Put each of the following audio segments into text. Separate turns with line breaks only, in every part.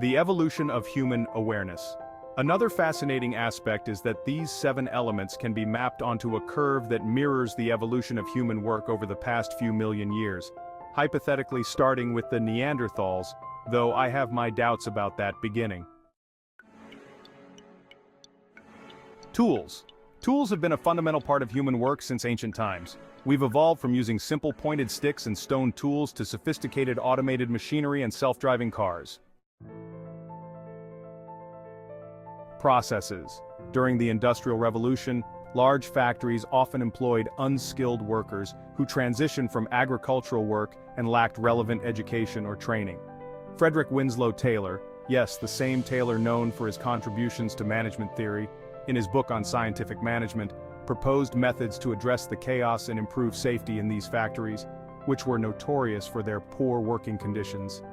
The evolution of human awareness. Another fascinating aspect is that these 7 elements can be mapped onto a curve that mirrors the evolution of human work over the past few million years, hypothetically starting with the Neanderthals, though I have my doubts about that beginning. Tools. Tools have been a fundamental part of human work since ancient times. We've evolved from using simple pointed sticks and stone tools to sophisticated automated machinery and self-driving cars. Processes. During the Industrial Revolution, large factories often employed unskilled workers who transitioned from agricultural work and lacked relevant education or training. Frederick Winslow Taylor, yes, the same Taylor known for his contributions to management theory, in his book on scientific management, proposed methods to address the chaos and improve safety in these factories, which were notorious for their poor working conditions.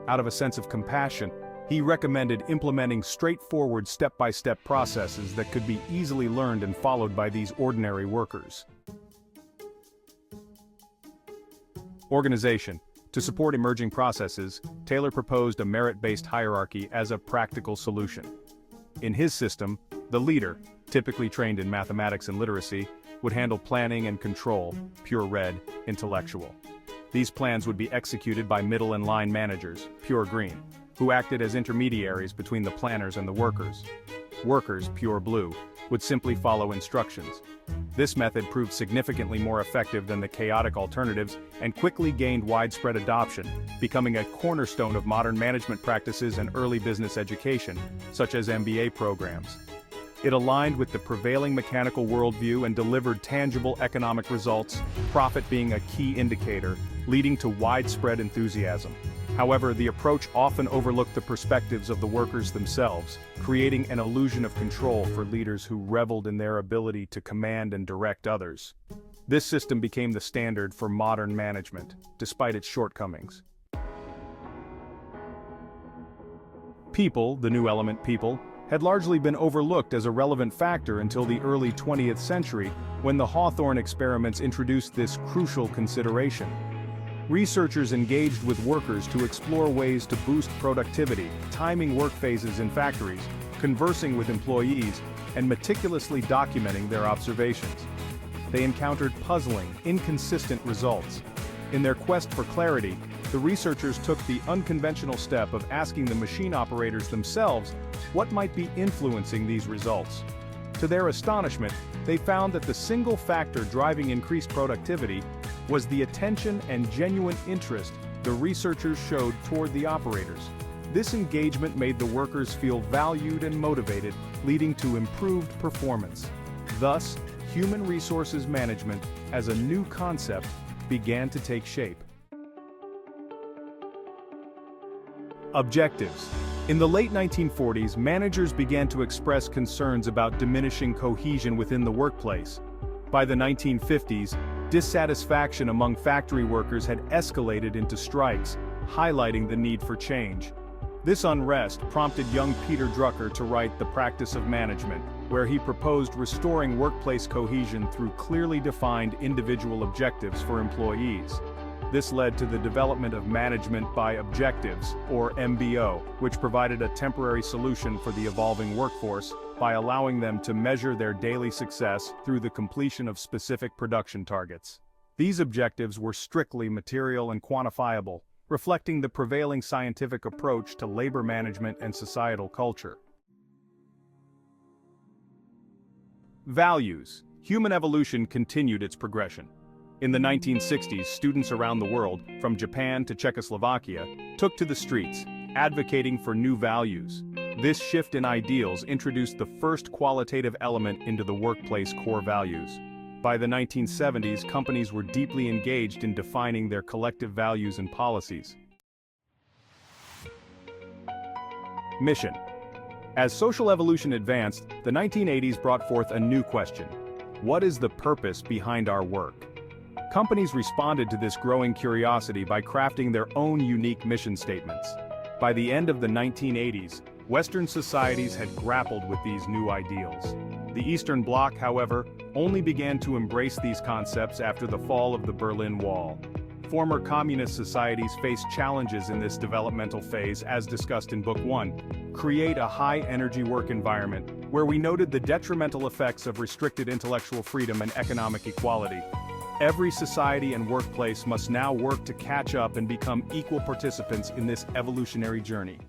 Out of a sense of compassion, he recommended implementing straightforward step-by-step processes that could be easily learned and followed by these ordinary workers. Organization. To support emerging processes, Taylor proposed a merit-based hierarchy as a practical solution. In his system, the leader, typically trained in mathematics and literacy, would handle planning and control, pure red, intellectual. These plans would be executed by middle and line managers, pure green, who acted as intermediaries between the planners and the workers. Workers, pure blue, would simply follow instructions. This method proved significantly more effective than the chaotic alternatives and quickly gained widespread adoption, becoming a cornerstone of modern management practices and early business education, such as MBA programs. It aligned with the prevailing mechanical worldview and delivered tangible economic results, profit being a key indicator, leading to widespread enthusiasm. However, the approach often overlooked the perspectives of the workers themselves, creating an illusion of control for leaders who reveled in their ability to command and direct others. This system became the standard for modern management, despite its shortcomings. People, the new element people, had largely been overlooked as a relevant factor until the early 20th century, when the Hawthorne experiments introduced this crucial consideration. Researchers engaged with workers to explore ways to boost productivity, timing work phases in factories, conversing with employees, and meticulously documenting their observations. They encountered puzzling, inconsistent results. In their quest for clarity, the researchers took the unconventional step of asking the machine operators themselves what might be influencing these results. To their astonishment, they found that the single factor driving increased productivity was the attention and genuine interest the researchers showed toward the operators. This engagement made the workers feel valued and motivated, leading to improved performance. Thus, human resources management, as a new concept, began to take shape. Objectives. In the late 1940s, managers began to express concerns about diminishing cohesion within the workplace. By the 1950s, dissatisfaction among factory workers had escalated into strikes, highlighting the need for change. This unrest prompted young Peter Drucker to write The Practice of Management, where he proposed restoring workplace cohesion through clearly defined individual objectives for employees. This led to the development of Management by Objectives, or MBO, which provided a temporary solution for the evolving workforce by allowing them to measure their daily success through the completion of specific production targets. These objectives were strictly material and quantifiable, reflecting the prevailing scientific approach to labor management and societal culture. Values. Human evolution continued its progression. In the 1960s, students around the world, from Japan to Czechoslovakia, took to the streets, advocating for new values. This shift in ideals introduced the first qualitative element into the workplace core values. By the 1970s, companies were deeply engaged in defining their collective values and policies. Mission. As social evolution advanced, the 1980s brought forth a new question. What is the purpose behind our work? Companies responded to this growing curiosity by crafting their own unique mission statements. By the end of the 1980s, Western societies had grappled with these new ideals. The Eastern Bloc, however, only began to embrace these concepts after the fall of the Berlin Wall. Former communist societies face challenges in this developmental phase as discussed in Book 1. Create a high-energy work environment, where we noted the detrimental effects of restricted intellectual freedom and economic equality. Every society and workplace must now work to catch up and become equal participants in this evolutionary journey.